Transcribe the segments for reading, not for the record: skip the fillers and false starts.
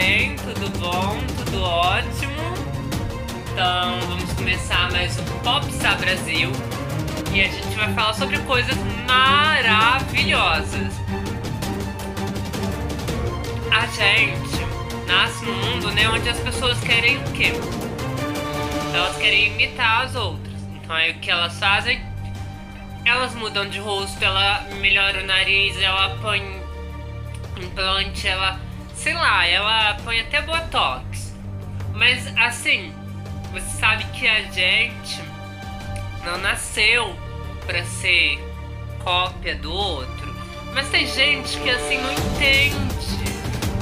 bem? Tudo bom? Tudo ótimo? Então, vamos começar mais um Popstar Brasil e a gente vai falar sobre coisas maravilhosas. A gente nasce num mundo, né, onde as pessoas querem o quê? Elas querem imitar as outras. Então, aí o que elas fazem? Elas mudam de rosto, ela melhora o nariz, ela põe implante, ela, sei lá, ela põe até botox. Mas assim, você sabe que a gente não nasceu pra ser cópia do outro. Mas tem gente que assim não entende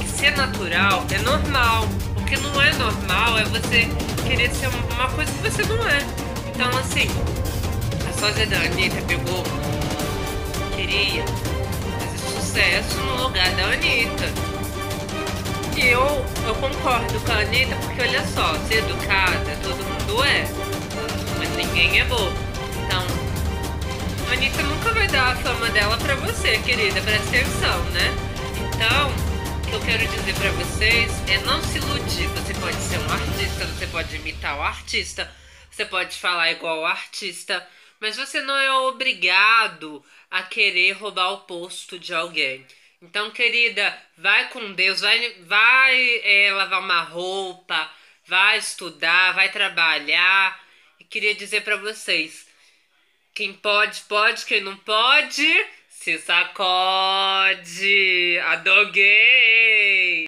que ser natural é normal. O que não é normal é você querer ser uma coisa que você não é. Então assim, a sósia da Anitta pegou, queria fazer sucesso no lugar da Anitta. E eu concordo com a Anitta porque olha só, ser educada todo mundo é, mas ninguém é bobo. Então, a Anitta nunca vai dar a fama dela pra você, querida, presta atenção, né? Então, o que eu quero dizer pra vocês é não se iludir. Você pode ser um artista, você pode imitar o artista, você pode falar igual o artista, mas você não é obrigado a querer roubar o posto de alguém. Então, querida, vai com Deus, vai lavar uma roupa, vai estudar, vai trabalhar. E queria dizer pra vocês, quem pode, pode, quem não pode, se sacode. Adoguei!